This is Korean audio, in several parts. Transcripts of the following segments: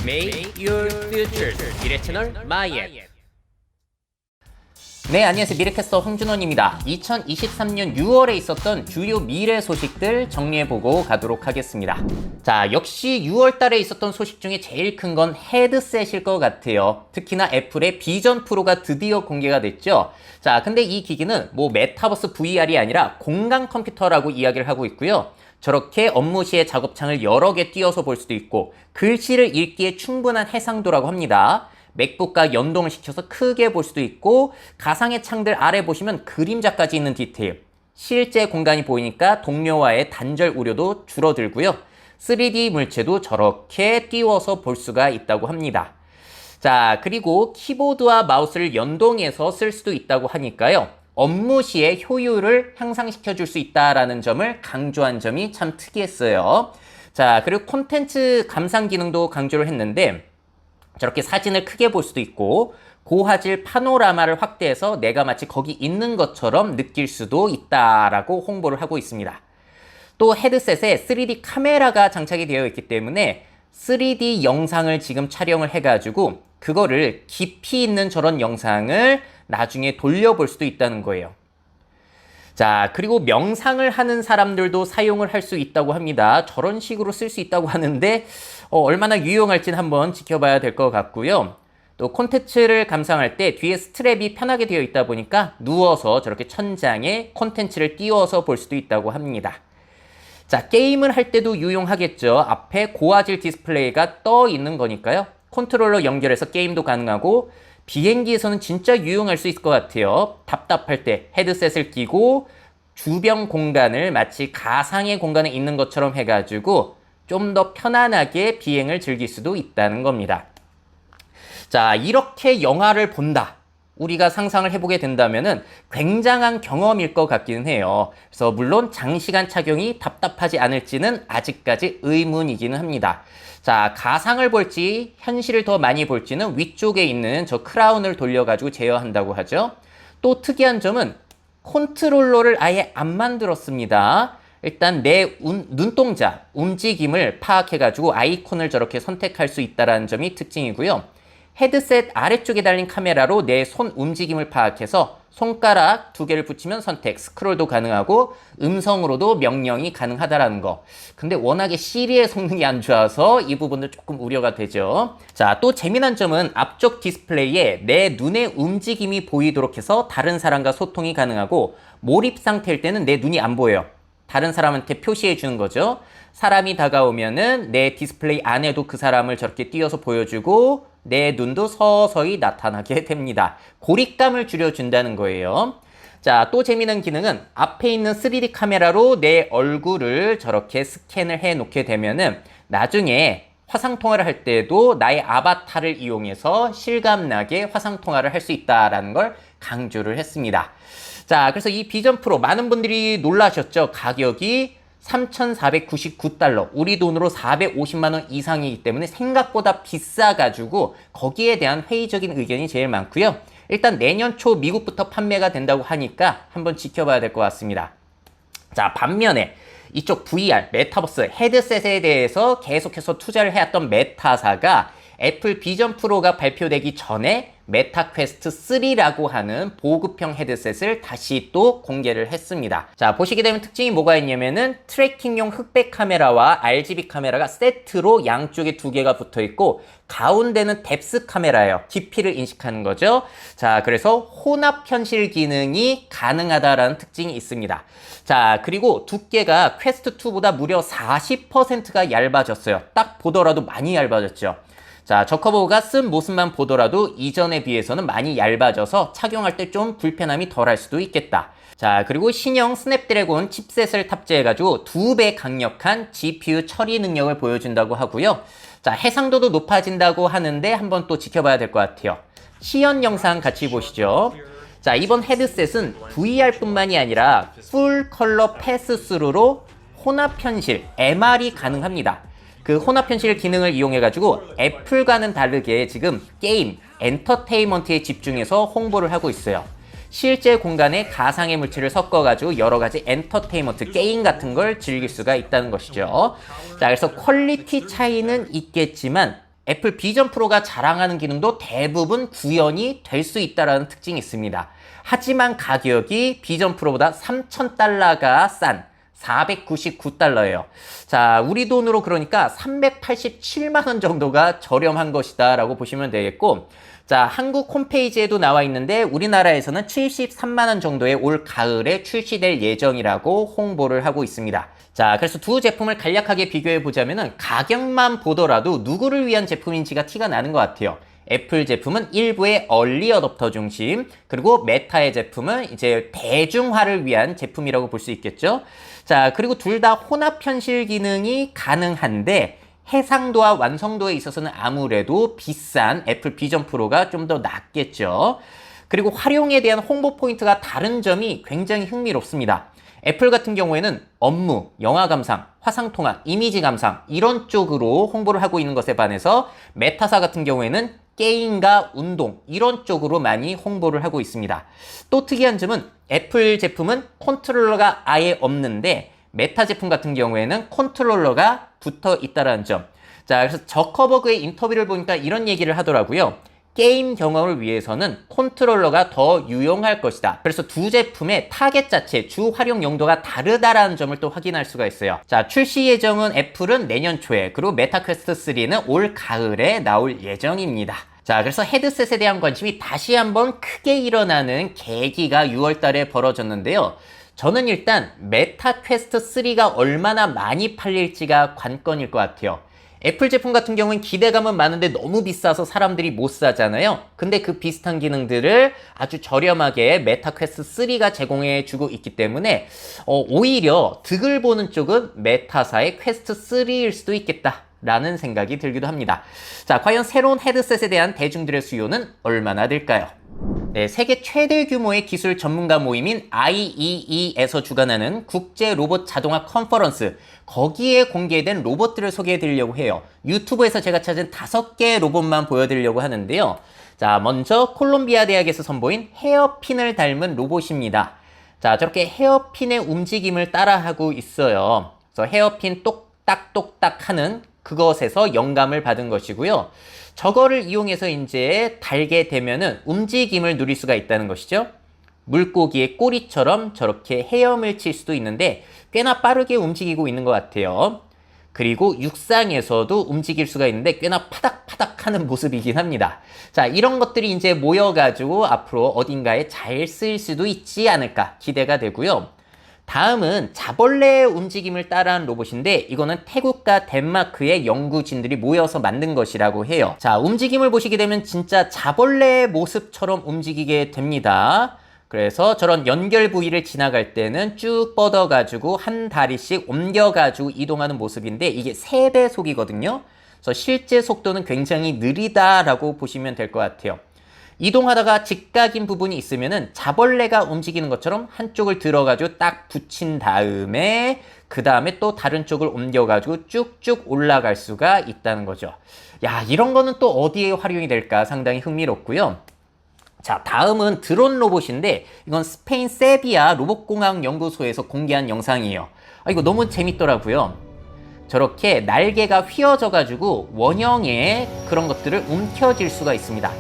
Make your future 미래 채널 마이앤. 네, 안녕하세요. 미래캐스터 홍준원입니다. 2023년 6월에 있었던 주요 미래 소식들 정리해보고 가도록 하겠습니다. 자, 역시 6월 달에 있었던 소식 중에 제일 큰 건 헤드셋일 것 같아요. 특히나 애플의 비전 프로가 드디어 공개가 됐죠. 자, 근데 이 기기는 뭐 메타버스 VR이 아니라 공간 컴퓨터라고 이야기를 하고 있고요. 저렇게 업무 시에 작업창을 여러 개 띄워서 볼 수도 있고 글씨를 읽기에 충분한 해상도라고 합니다. 맥북과 연동을 시켜서 크게 볼 수도 있고 가상의 창들 아래 보시면 그림자까지 있는 디테일, 실제 공간이 보이니까 동료와의 단절 우려도 줄어들고요. 3D 물체도 저렇게 띄워서 볼 수가 있다고 합니다. 자, 그리고 키보드와 마우스를 연동해서 쓸 수도 있다고 하니까요. 업무 시에 효율을 향상시켜 줄 수 있다라는 점을 강조한 점이 참 특이했어요. 자, 그리고 콘텐츠 감상 기능도 강조를 했는데 저렇게 사진을 크게 볼 수도 있고 고화질 파노라마를 확대해서 내가 마치 거기 있는 것처럼 느낄 수도 있다라고 홍보를 하고 있습니다. 또 헤드셋에 3D 카메라가 장착이 되어 있기 때문에 3D 영상을 지금 촬영을 해가지고 그거를 깊이 있는 저런 영상을 나중에 돌려볼 수도 있다는 거예요. 자, 그리고 명상을 하는 사람들도 사용을 할 수 있다고 합니다. 저런 식으로 쓸 수 있다고 하는데 얼마나 유용할지는 한번 지켜봐야 될 것 같고요. 또 콘텐츠를 감상할 때 뒤에 스트랩이 편하게 되어 있다 보니까 누워서 저렇게 천장에 콘텐츠를 띄워서 볼 수도 있다고 합니다. 자, 게임을 할 때도 유용하겠죠. 앞에 고화질 디스플레이가 떠 있는 거니까요. 컨트롤러 연결해서 게임도 가능하고 비행기에서는 진짜 유용할 수 있을 것 같아요. 답답할 때 헤드셋을 끼고 주변 공간을 마치 가상의 공간에 있는 것처럼 해가지고 좀 더 편안하게 비행을 즐길 수도 있다는 겁니다. 자, 이렇게 영화를 본다. 우리가 상상을 해보게 된다면은 굉장한 경험일 것 같기는 해요. 그래서 물론 장시간 착용이 답답하지 않을지는 아직까지 의문이기는 합니다. 자, 가상을 볼지 현실을 더 많이 볼지는 위쪽에 있는 저 크라운을 돌려가지고 제어한다고 하죠. 또 특이한 점은 컨트롤러를 아예 안 만들었습니다. 일단 내 눈동자, 움직임을 파악해가지고 아이콘을 저렇게 선택할 수 있다는 점이 특징이고요. 헤드셋 아래쪽에 달린 카메라로 내 손 움직임을 파악해서 손가락 2개를 붙이면 선택, 스크롤도 가능하고 음성으로도 명령이 가능하다라는 거. 근데 워낙에 시리의 성능이 안 좋아서 이 부분도 조금 우려가 되죠. 자, 또 재미난 점은 앞쪽 디스플레이에 내 눈의 움직임이 보이도록 해서 다른 사람과 소통이 가능하고 몰입 상태일 때는 내 눈이 안 보여요. 다른 사람한테 표시해 주는 거죠. 사람이 다가오면은 내 디스플레이 안에도 그 사람을 저렇게 띄워서 보여주고 내 눈도 서서히 나타나게 됩니다. 고립감을 줄여준다는 거예요. 자, 또 재미있는 기능은 앞에 있는 3D 카메라로 내 얼굴을 저렇게 스캔을 해 놓게 되면은 나중에 화상통화를 할 때도 나의 아바타를 이용해서 실감나게 화상통화를 할 수 있다는 걸 강조를 했습니다. 자, 그래서 이 비전 프로 많은 분들이 놀라셨죠. 가격이 $3,499, 우리 돈으로 450만 원 이상이기 때문에 생각보다 비싸가지고 거기에 대한 회의적인 의견이 제일 많고요. 일단 내년 초 미국부터 판매가 된다고 하니까 한번 지켜봐야 될 것 같습니다. 자, 반면에 이쪽 VR, 메타버스 헤드셋에 대해서 계속해서 투자를 해왔던 메타사가 애플 비전 프로가 발표되기 전에 메타 퀘스트 3라고 하는 보급형 헤드셋을 다시 또 공개를 했습니다. 자, 보시게 되면 특징이 뭐가 있냐면은 트래킹용 흑백 카메라와 RGB 카메라가 세트로 양쪽에 2개가 붙어 있고 가운데는 뎁스 카메라예요. 깊이를 인식하는 거죠. 자, 그래서 혼합 현실 기능이 가능하다라는 특징이 있습니다. 자, 그리고 두께가 퀘스트 2보다 무려 40%가 얇아졌어요. 딱 보더라도 많이 얇아졌죠. 자, 저커버가 쓴 모습만 보더라도 이전에 비해서는 많이 얇아져서 착용할 때 좀 불편함이 덜할 수도 있겠다. 자, 그리고 신형 스냅드래곤 칩셋을 탑재해가지고 2배 강력한 GPU 처리 능력을 보여준다고 하고요. 자, 해상도도 높아진다고 하는데 한번 또 지켜봐야 될 것 같아요. 시연 영상 같이 보시죠. 자, 이번 헤드셋은 VR뿐만이 아니라 풀 컬러 패스스루로 혼합 현실, MR이 가능합니다. 그 혼합 현실 기능을 이용해가지고 애플과는 다르게 지금 게임, 엔터테인먼트에 집중해서 홍보를 하고 있어요. 실제 공간에 가상의 물체를 섞어가지고 여러가지 엔터테인먼트, 게임 같은 걸 즐길 수가 있다는 것이죠. 자, 그래서 퀄리티 차이는 있겠지만 애플 비전 프로가 자랑하는 기능도 대부분 구현이 될 수 있다는 특징이 있습니다. 하지만 가격이 비전 프로보다 $3,000가 싼 499달러예요. 자, 우리 돈으로 그러니까 387만 원 정도가 저렴한 것이다 라고 보시면 되겠고, 자, 한국 홈페이지에도 나와 있는데 우리나라에서는 73만 원 정도에 올 가을에 출시될 예정이라고 홍보를 하고 있습니다. 자, 그래서 두 제품을 간략하게 비교해 보자면은 가격만 보더라도 누구를 위한 제품인지가 티가 나는 것 같아요. 애플 제품은 일부의 얼리 어댑터 중심, 그리고 메타의 제품은 이제 대중화를 위한 제품이라고 볼 수 있겠죠. 자, 그리고 둘 다 혼합 현실 기능이 가능한데 해상도와 완성도에 있어서는 아무래도 비싼 애플 비전 프로가 좀 더 낫겠죠. 그리고 활용에 대한 홍보 포인트가 다른 점이 굉장히 흥미롭습니다. 애플 같은 경우에는 업무, 영화 감상, 화상 통화, 이미지 감상 이런 쪽으로 홍보를 하고 있는 것에 반해서 메타사 같은 경우에는 게임과 운동 이런 쪽으로 많이 홍보를 하고 있습니다. 또 특이한 점은 애플 제품은 컨트롤러가 아예 없는데 메타 제품 같은 경우에는 컨트롤러가 붙어 있다는 점. 자, 그래서 저커버그의 인터뷰를 보니까 이런 얘기를 하더라고요. 게임 경험을 위해서는 컨트롤러가 더 유용할 것이다. 그래서 두 제품의 타겟 자체, 주 활용 용도가 다르다라는 점을 또 확인할 수가 있어요. 자, 출시 예정은 애플은 내년 초에, 그리고 메타 퀘스트 3는 올 가을에 나올 예정입니다. 자, 그래서 헤드셋에 대한 관심이 다시 한번 크게 일어나는 계기가 6월 달에 벌어졌는데요. 저는 일단 메타 퀘스트 3가 얼마나 많이 팔릴지가 관건일 것 같아요. 애플 제품 같은 경우는 기대감은 많은데 너무 비싸서 사람들이 못 사잖아요. 근데 그 비슷한 기능들을 아주 저렴하게 메타 퀘스트 3가 제공해 주고 있기 때문에 오히려 득을 보는 쪽은 메타사의 퀘스트 3일 수도 있겠다 라는 생각이 들기도 합니다. 자, 과연 새로운 헤드셋에 대한 대중들의 수요는 얼마나 될까요? 네, 세계 최대 규모의 기술 전문가 모임인 IEE에서 주관하는 국제 로봇 자동화 컨퍼런스, 거기에 공개된 로봇들을 소개해 드리려고 해요. 유튜브에서 제가 찾은 5개의 로봇만 보여드리려고 하는데요. 자, 먼저 콜롬비아 대학에서 선보인 헤어핀을 닮은 로봇입니다. 자, 저렇게 헤어핀의 움직임을 따라하고 있어요. 그래서 헤어핀 똑딱똑딱 하는 그것에서 영감을 받은 것이고요. 저거를 이용해서 이제 달게 되면은 움직임을 누릴 수가 있다는 것이죠. 물고기의 꼬리처럼 저렇게 헤엄을 칠 수도 있는데 꽤나 빠르게 움직이고 있는 것 같아요. 그리고 육상에서도 움직일 수가 있는데 꽤나 파닥파닥 하는 모습이긴 합니다. 자, 이런 것들이 이제 모여가지고 앞으로 어딘가에 잘 쓰일 수도 있지 않을까 기대가 되고요. 다음은 자벌레의 움직임을 따라한 로봇인데 이거는 태국과 덴마크의 연구진들이 모여서 만든 것이라고 해요. 자, 움직임을 보시게 되면 진짜 자벌레의 모습처럼 움직이게 됩니다. 그래서 저런 연결 부위를 지나갈 때는 쭉 뻗어가지고 한 다리씩 옮겨가지고 이동하는 모습인데 이게 3배속이거든요. 그래서 실제 속도는 굉장히 느리다라고 보시면 될 것 같아요. 이동하다가 직각인 부분이 있으면은 자벌레가 움직이는 것처럼 한쪽을 들어가지고 딱 붙인 다음에 그 다음에 또 다른 쪽을 옮겨가지고 쭉쭉 올라갈 수가 있다는 거죠. 야, 이런 거는 또 어디에 활용이 될까 상당히 흥미롭고요. 자, 다음은 드론 로봇인데 이건 스페인 세비야 로봇공학 연구소에서 공개한 영상이에요. 이거 너무 재밌더라고요. 저렇게 날개가 휘어져 가지고 원형의 그런 것들을 움켜쥘 수가 있습니다.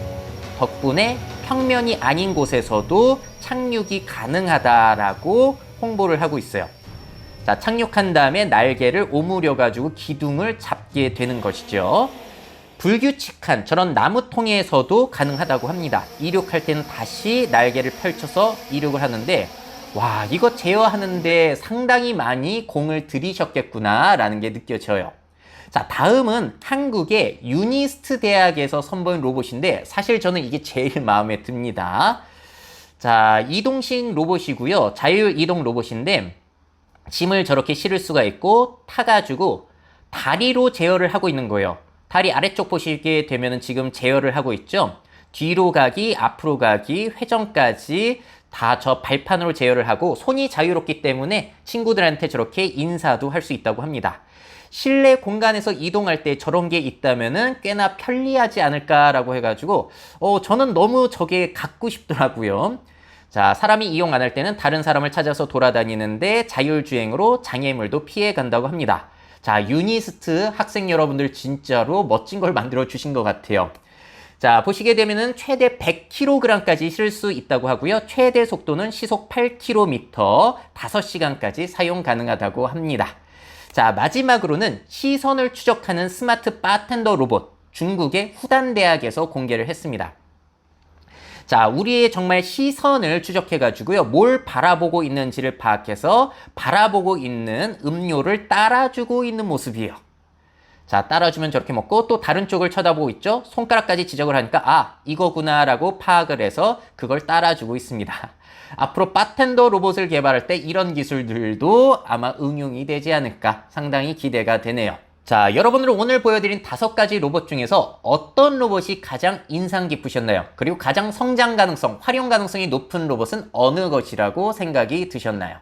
덕분에 평면이 아닌 곳에서도 착륙이 가능하다라고 홍보를 하고 있어요. 자, 착륙한 다음에 날개를 오므려 가지고 기둥을 잡게 되는 것이죠. 불규칙한 저런 나무통에서도 가능하다고 합니다. 이륙할 때는 다시 날개를 펼쳐서 이륙을 하는데 와, 이거 제어하는데 상당히 많이 공을 들이셨겠구나 라는 게 느껴져요. 자, 다음은 한국의 유니스트 대학에서 선보인 로봇인데 사실 저는 이게 제일 마음에 듭니다. 자, 이동식 로봇이고요. 자율 이동 로봇인데 짐을 저렇게 실을 수가 있고 타가지고 다리로 제어를 하고 있는 거예요. 다리 아래쪽 보시게 되면 지금 제어를 하고 있죠. 뒤로 가기, 앞으로 가기, 회전까지 다 저 발판으로 제어를 하고 손이 자유롭기 때문에 친구들한테 저렇게 인사도 할 수 있다고 합니다. 실내 공간에서 이동할 때 저런 게 있다면은 꽤나 편리하지 않을까라고 해가지고 저는 너무 저게 갖고 싶더라고요. 자, 사람이 이용 안 할 때는 다른 사람을 찾아서 돌아다니는데 자율주행으로 장애물도 피해 간다고 합니다. 자, 유니스트 학생 여러분들 진짜로 멋진 걸 만들어 주신 것 같아요. 자, 보시게 되면은 최대 100kg까지 실을 수 있다고 하고요. 최대 속도는 시속 8km, 5시간까지 사용 가능하다고 합니다. 자, 마지막으로는 시선을 추적하는 스마트 바텐더 로봇, 중국의 후단 대학에서 공개를 했습니다. 자, 우리의 정말 시선을 추적해가지고요. 뭘 바라보고 있는지를 파악해서 바라보고 있는 음료를 따라주고 있는 모습이에요. 자, 따라주면 저렇게 먹고 또 다른 쪽을 쳐다보고 있죠. 손가락까지 지적을 하니까 아, 이거구나 라고 파악을 해서 그걸 따라주고 있습니다. 앞으로 바텐더 로봇을 개발할 때 이런 기술들도 아마 응용이 되지 않을까 상당히 기대가 되네요. 자, 여러분들 오늘 보여드린 5가지 로봇 중에서 어떤 로봇이 가장 인상 깊으셨나요? 그리고 가장 성장 가능성, 활용 가능성이 높은 로봇은 어느 것이라고 생각이 드셨나요?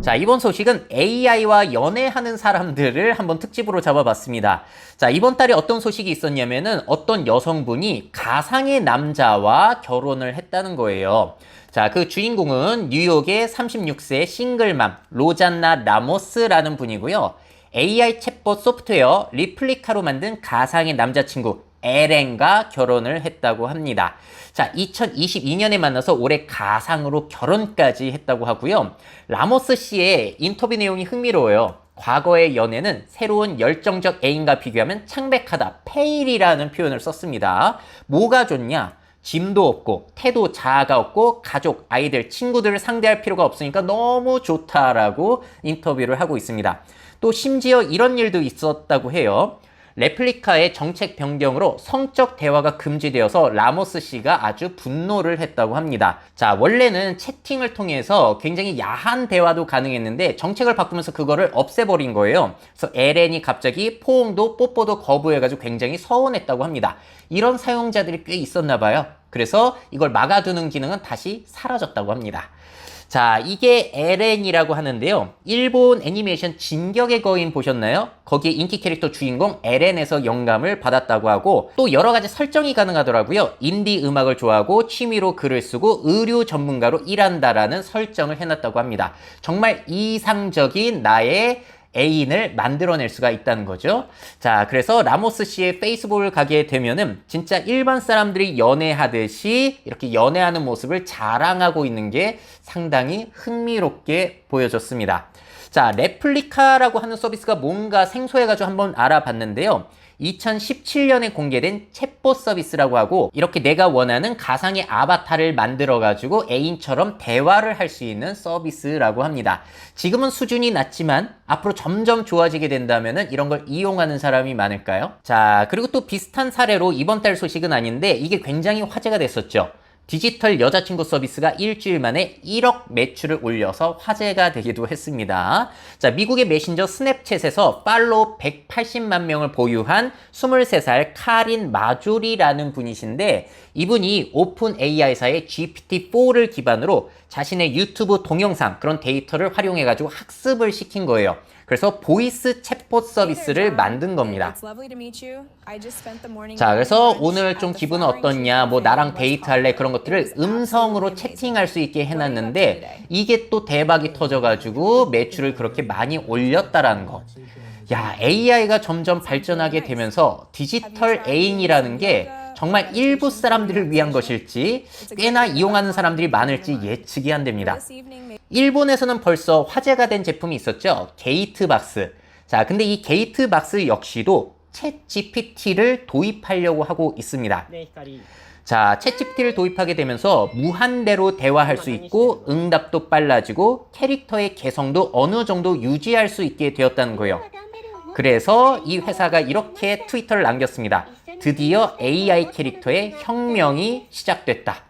자, 이번 소식은 AI와 연애하는 사람들을 한번 특집으로 잡아봤습니다. 자, 이번 달에 어떤 소식이 있었냐면은 어떤 여성분이 가상의 남자와 결혼을 했다는 거예요. 자, 그 주인공은 뉴욕의 36세 싱글맘 로잔나 라모스라는 분이고요. AI 챗봇 소프트웨어 리플리카로 만든 가상의 남자친구 에렌과 결혼을 했다고 합니다. 자, 2022년에 만나서 올해 가상으로 결혼까지 했다고 하고요. 라모스 씨의 인터뷰 내용이 흥미로워요. 과거의 연애는 새로운 열정적 애인과 비교하면 창백하다, 페일이라는 표현을 썼습니다. 뭐가 좋냐? 짐도 없고 태도 자아가 없고 가족, 아이들, 친구들을 상대할 필요가 없으니까 너무 좋다라고 인터뷰를 하고 있습니다. 또 심지어 이런 일도 있었다고 해요. 레플리카의 정책 변경으로 성적 대화가 금지되어서 라모스 씨가 아주 분노를 했다고 합니다. 자, 원래는 채팅을 통해서 굉장히 야한 대화도 가능했는데 정책을 바꾸면서 그거를 없애버린 거예요. 그래서 에렌이 갑자기 포옹도 뽀뽀도 거부해가지고 굉장히 서운했다고 합니다. 이런 사용자들이 꽤 있었나 봐요. 그래서 이걸 막아두는 기능은 다시 사라졌다고 합니다. 자, 이게 에렌이라고 하는데요. 일본 애니메이션 진격의 거인 보셨나요? 거기에 인기 캐릭터 주인공 에렌에서 영감을 받았다고 하고 또 여러 가지 설정이 가능하더라고요. 인디 음악을 좋아하고 취미로 글을 쓰고 의류 전문가로 일한다라는 설정을 해놨다고 합니다. 정말 이상적인 나의 애인을 만들어낼 수가 있다는 거죠. 자, 그래서 라모스 씨의 페이스북을 가게 되면은 진짜 일반 사람들이 연애하듯이 이렇게 연애하는 모습을 자랑하고 있는 게 상당히 흥미롭게 보여졌습니다. 자, 레플리카라고 하는 서비스가 뭔가 생소해가지고 한번 알아봤는데요. 2017년에 공개된 챗봇 서비스라고 하고 이렇게 내가 원하는 가상의 아바타를 만들어가지고 애인처럼 대화를 할 수 있는 서비스라고 합니다. 지금은 수준이 낮지만 앞으로 점점 좋아지게 된다면 이런 걸 이용하는 사람이 많을까요? 자, 그리고 또 비슷한 사례로 이번 달 소식은 아닌데 이게 굉장히 화제가 됐었죠. 디지털 여자친구 서비스가 일주일 만에 1억 매출을 올려서 화제가 되기도 했습니다. 자, 미국의 메신저 스냅챗에서 팔로우 180만 명을 보유한 23살 카린 마조리라는 분이신데 이분이 오픈 AI사의 GPT-4를 기반으로 자신의 유튜브 동영상 그런 데이터를 활용해가지고 학습을 시킨 거예요. 그래서 보이스 챗봇 서비스를 만든 겁니다. 자, 그래서 오늘 좀 기분은 어떻냐, 뭐 나랑 데이트할래 그런 것들을 음성으로 채팅할 수 있게 해놨는데 이게 또 대박이 터져가지고 매출을 그렇게 많이 올렸다라는 거. 야, AI가 점점 발전하게 되면서 디지털 애인이라는 게 정말 일부 사람들을 위한 것일지 꽤나 이용하는 사람들이 많을지 예측이 안 됩니다. 일본에서는 벌써 화제가 된 제품이 있었죠. 게이트박스. 자, 근데 이 게이트박스 역시도 챗GPT를 도입하려고 하고 있습니다. 자, 챗GPT를 도입하게 되면서 무한대로 대화할 수 있고 응답도 빨라지고 캐릭터의 개성도 어느 정도 유지할 수 있게 되었다는 거예요. 그래서 이 회사가 이렇게 트위터를 남겼습니다. 드디어 AI 캐릭터의 혁명이 시작됐다.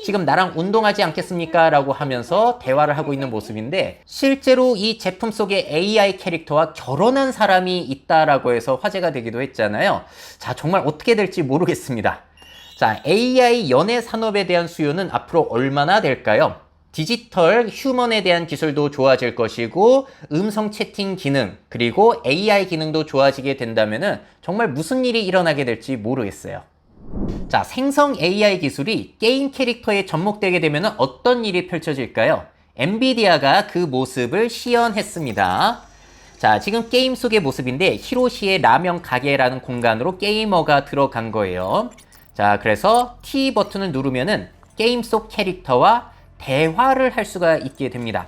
지금 나랑 운동하지 않겠습니까? 라고 하면서 대화를 하고 있는 모습인데 실제로 이 제품 속에 AI 캐릭터와 결혼한 사람이 있다라고 해서 화제가 되기도 했잖아요. 자, 정말 어떻게 될지 모르겠습니다. 자, AI 연예 산업에 대한 수요는 앞으로 얼마나 될까요? 디지털 휴먼에 대한 기술도 좋아질 것이고 음성 채팅 기능 그리고 AI 기능도 좋아지게 된다면 정말 무슨 일이 일어나게 될지 모르겠어요. 자, 생성 AI 기술이 게임 캐릭터에 접목되게 되면 어떤 일이 펼쳐질까요? 엔비디아가 그 모습을 시연했습니다. 자, 지금 게임 속의 모습인데 히로시의 라면 가게라는 공간으로 게이머가 들어간 거예요. 자, 그래서 T 버튼을 누르면은 게임 속 캐릭터와 대화를 할 수가 있게 됩니다.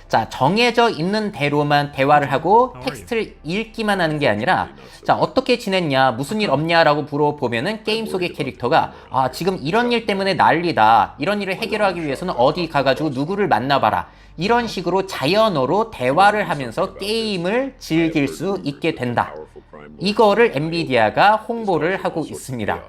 자, 정해져 있는 대로만 대화를 하고 텍스트를 읽기만 하는 게 아니라 자, 어떻게 지냈냐, 무슨 일 없냐라고 물어보면은 게임 속의 캐릭터가 지금 이런 일 때문에 난리다. 이런 일을 해결하기 위해서는 어디 가가지고 누구를 만나봐라. 이런 식으로 자연어로 대화를 하면서 게임을 즐길 수 있게 된다. 이거를 엔비디아가 홍보를 하고 있습니다.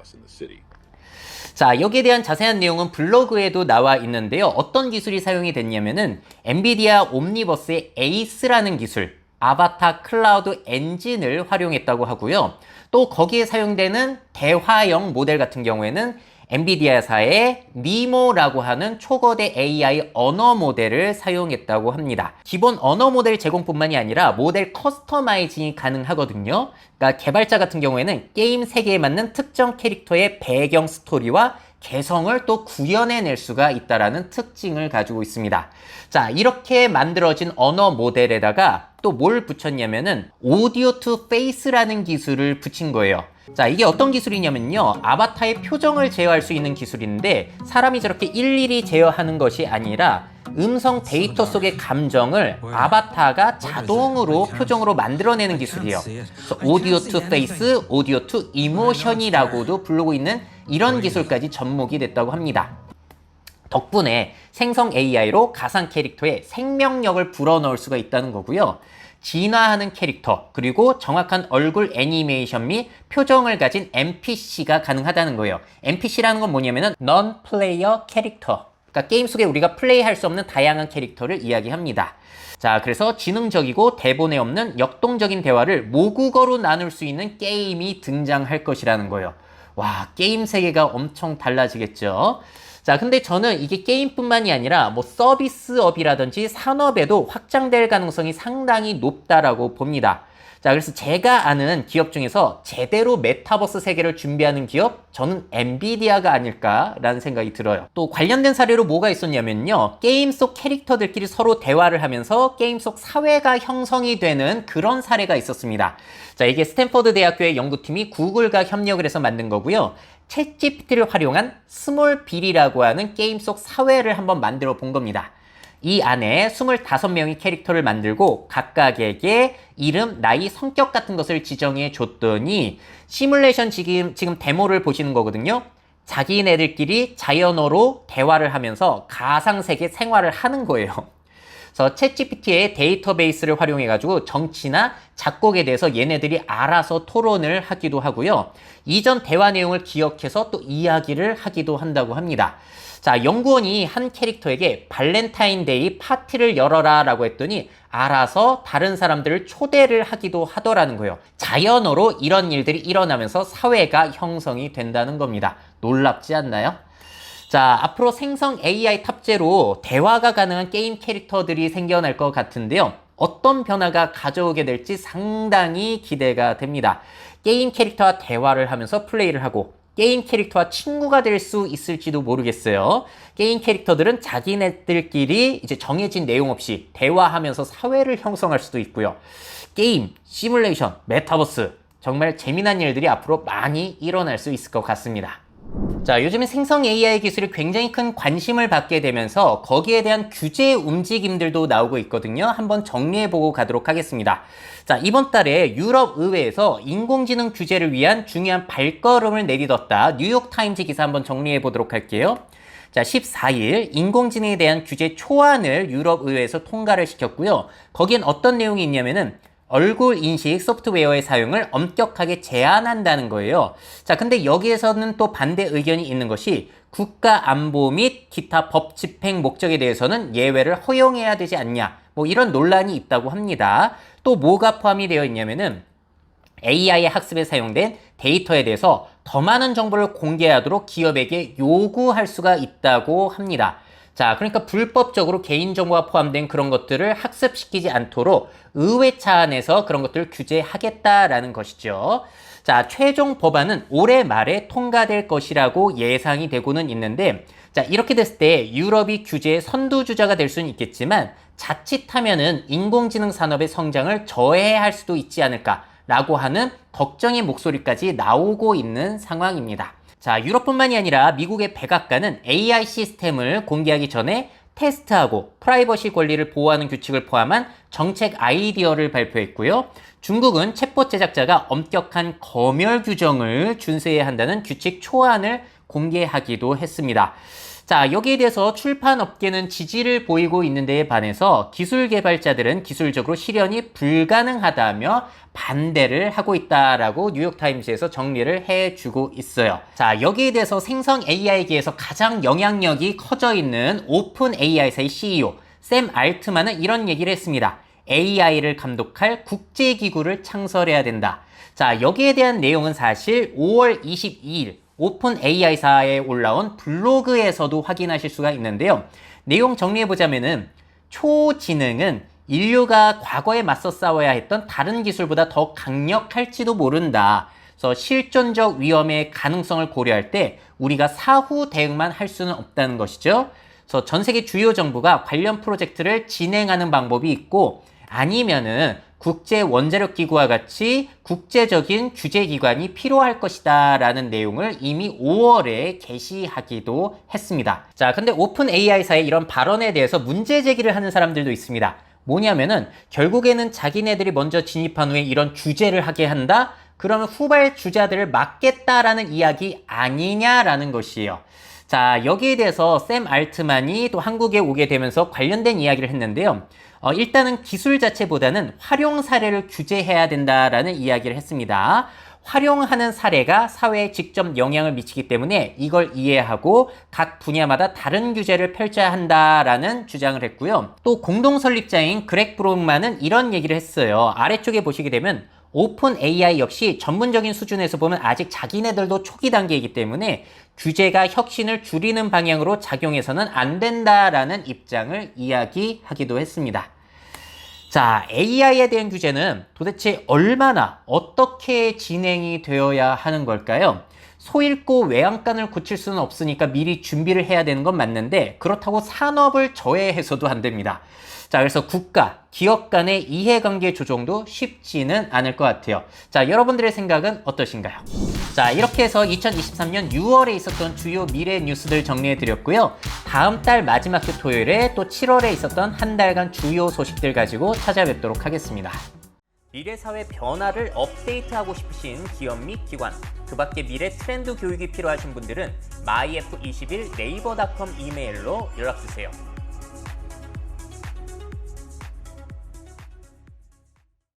자, 여기에 대한 자세한 내용은 블로그에도 나와 있는데요. 어떤 기술이 사용이 됐냐면은 엔비디아 옴니버스의 에이스라는 기술, 아바타 클라우드 엔진을 활용했다고 하고요. 또 거기에 사용되는 대화형 모델 같은 경우에는 엔비디아사의 니모라고 하는 초거대 AI 언어 모델을 사용했다고 합니다. 기본 언어 모델 제공뿐만이 아니라 모델 커스터마이징이 가능하거든요. 그러니까 개발자 같은 경우에는 게임 세계에 맞는 특정 캐릭터의 배경 스토리와 개성을 또 구현해낼 수가 있다는 특징을 가지고 있습니다. 자, 이렇게 만들어진 언어 모델에다가 또 뭘 붙였냐면은 오디오 투 페이스라는 기술을 붙인 거예요. 자, 이게 어떤 기술이냐면요, 아바타의 표정을 제어할 수 있는 기술인데 사람이 저렇게 일일이 제어하는 것이 아니라 음성 데이터 속의 감정을 아바타가 자동으로 표정으로 만들어내는 기술이에요. 오디오 투 페이스, 오디오 투 이모션이라고도 부르고 있는 이런 기술까지 접목이 됐다고 합니다. 덕분에 생성 AI로 가상 캐릭터에 생명력을 불어넣을 수가 있다는 거고요. 진화하는 캐릭터, 그리고 정확한 얼굴 애니메이션 및 표정을 가진 NPC가 가능하다는 거예요. NPC라는 건 뭐냐면은 Non-Player Character. 그러니까 게임 속에 우리가 플레이할 수 없는 다양한 캐릭터를 이야기합니다. 자, 그래서 지능적이고 대본에 없는 역동적인 대화를 모국어로 나눌 수 있는 게임이 등장할 것이라는 거예요. 와, 게임 세계가 엄청 달라지겠죠? 자, 근데 저는 이게 게임뿐만이 아니라 뭐 서비스업이라든지 산업에도 확장될 가능성이 상당히 높다라고 봅니다. 자, 그래서 제가 아는 기업 중에서 제대로 메타버스 세계를 준비하는 기업, 저는 엔비디아가 아닐까라는 생각이 들어요. 또 관련된 사례로 뭐가 있었냐면요, 게임 속 캐릭터들끼리 서로 대화를 하면서 게임 속 사회가 형성이 되는 그런 사례가 있었습니다. 자, 이게 스탠퍼드 대학교의 연구팀이 구글과 협력을 해서 만든 거고요. 챗GPT를 활용한 스몰빌이라고 하는 게임 속 사회를 한번 만들어 본 겁니다. 이 안에 25명의 캐릭터를 만들고 각각에게 이름, 나이, 성격 같은 것을 지정해 줬더니 시뮬레이션 지금 데모를 보시는 거거든요. 자기네들끼리 자연어로 대화를 하면서 가상세계 생활을 하는 거예요. 그래서 챗GPT의 데이터베이스를 활용해가지고 정치나 작곡에 대해서 얘네들이 알아서 토론을 하기도 하고요. 이전 대화 내용을 기억해서 또 이야기를 하기도 한다고 합니다. 자, 연구원이 한 캐릭터에게 발렌타인데이 파티를 열어라 라고 했더니 알아서 다른 사람들을 초대를 하기도 하더라는 거예요. 자연어로 이런 일들이 일어나면서 사회가 형성이 된다는 겁니다. 놀랍지 않나요? 자, 앞으로 생성 AI 탑재로 대화가 가능한 게임 캐릭터들이 생겨날 것 같은데요. 어떤 변화가 가져오게 될지 상당히 기대가 됩니다. 게임 캐릭터와 대화를 하면서 플레이를 하고 게임 캐릭터와 친구가 될 수 있을지도 모르겠어요. 게임 캐릭터들은 자기네들끼리 이제 정해진 내용 없이 대화하면서 사회를 형성할 수도 있고요. 게임, 시뮬레이션, 메타버스, 정말 재미난 일들이 앞으로 많이 일어날 수 있을 것 같습니다. 자, 요즘에 생성 AI 기술이 굉장히 큰 관심을 받게 되면서 거기에 대한 규제 움직임들도 나오고 있거든요. 한번 정리해보고 가도록 하겠습니다. 자, 이번 달에 유럽 의회에서 인공지능 규제를 위한 중요한 발걸음을 내딛었다. 뉴욕타임즈 기사 한번 정리해보도록 할게요. 자, 14일 인공지능에 대한 규제 초안을 유럽 의회에서 통과를 시켰고요. 거기엔 어떤 내용이 있냐면은 얼굴 인식 소프트웨어의 사용을 엄격하게 제한한다는 거예요. 자, 근데 여기에서는 또 반대 의견이 있는 것이 국가 안보 및 기타 법 집행 목적에 대해서는 예외를 허용해야 되지 않냐, 뭐 이런 논란이 있다고 합니다. 또 뭐가 포함이 되어 있냐면은 AI 학습에 사용된 데이터에 대해서 더 많은 정보를 공개하도록 기업에게 요구할 수가 있다고 합니다. 자, 그러니까 불법적으로 개인정보가 포함된 그런 것들을 학습시키지 않도록 의회 차원에서 그런 것들을 규제하겠다라는 것이죠. 자, 최종 법안은 올해 말에 통과될 것이라고 예상이 되고는 있는데, 자, 이렇게 됐을 때 유럽이 규제의 선두주자가 될 수는 있겠지만 자칫하면은 인공지능 산업의 성장을 저해할 수도 있지 않을까라고 하는 걱정의 목소리까지 나오고 있는 상황입니다. 자, 유럽뿐만이 아니라 미국의 백악관은 AI 시스템을 공개하기 전에 테스트하고 프라이버시 권리를 보호하는 규칙을 포함한 정책 아이디어를 발표했고요. 중국은 챗봇 제작자가 엄격한 검열 규정을 준수해야 한다는 규칙 초안을 공개하기도 했습니다. 자, 여기에 대해서 출판업계는 지지를 보이고 있는 데에 반해서 기술 개발자들은 기술적으로 실현이 불가능하다며 반대를 하고 있다라고 뉴욕타임스에서 정리를 해주고 있어요. 자, 여기에 대해서 생성 AI계에서 가장 영향력이 커져 있는 오픈 AI사의 CEO 샘 알트만은 이런 얘기를 했습니다. AI를 감독할 국제기구를 창설해야 된다. 자, 여기에 대한 내용은 사실 5월 22일 오픈 AI사에 올라온 블로그에서도 확인하실 수가 있는데요. 내용 정리해보자면은 초지능은 인류가 과거에 맞서 싸워야 했던 다른 기술보다 더 강력할지도 모른다. 그래서 실존적 위험의 가능성을 고려할 때 우리가 사후 대응만 할 수는 없다는 것이죠. 그래서 전 세계 주요 정부가 관련 프로젝트를 진행하는 방법이 있고 아니면은 국제 원자력 기구와 같이 국제적인 규제 기관이 필요할 것이다 라는 내용을 이미 5월에 게시하기도 했습니다. 자, 근데 오픈 AI사의 이런 발언에 대해서 문제 제기를 하는 사람들도 있습니다. 뭐냐면은 결국에는 자기네들이 먼저 진입한 후에 이런 규제를 하게 한다? 그러면 후발 주자들을 막겠다라는 이야기 아니냐라는 것이에요. 자, 여기에 대해서 샘 알트만이 또 한국에 오게 되면서 관련된 이야기를 했는데요. 일단은 기술 자체보다는 활용 사례를 규제해야 된다라는 이야기를 했습니다. 활용하는 사례가 사회에 직접 영향을 미치기 때문에 이걸 이해하고 각 분야마다 다른 규제를 펼쳐야 한다라는 주장을 했고요. 또 공동 설립자인 그렉 브롬만은 이런 얘기를 했어요. 아래쪽에 보시게 되면 오픈 AI 역시 전문적인 수준에서 보면 아직 자기네들도 초기 단계이기 때문에 규제가 혁신을 줄이는 방향으로 작용해서는 안 된다라는 입장을 이야기하기도 했습니다. 자, AI에 대한 규제는 도대체 얼마나 어떻게 진행이 되어야 하는 걸까요? 소 잃고 외양간을 고칠 수는 없으니까 미리 준비를 해야 되는 건 맞는데 그렇다고 산업을 저해해서도 안 됩니다. 자, 그래서 국가, 기업 간의 이해관계 조정도 쉽지는 않을 것 같아요. 자, 여러분들의 생각은 어떠신가요? 자, 이렇게 해서 2023년 6월에 있었던 주요 미래 뉴스들 정리해드렸고요. 다음 달 마지막 주 토요일에 또 7월에 있었던 한 달간 주요 소식들 가지고 찾아뵙도록 하겠습니다. 미래 사회 변화를 업데이트하고 싶으신 기업 및 기관, 그 밖에 미래 트렌드 교육이 필요하신 분들은 myf21 네이버닷컴 이메일로 연락주세요.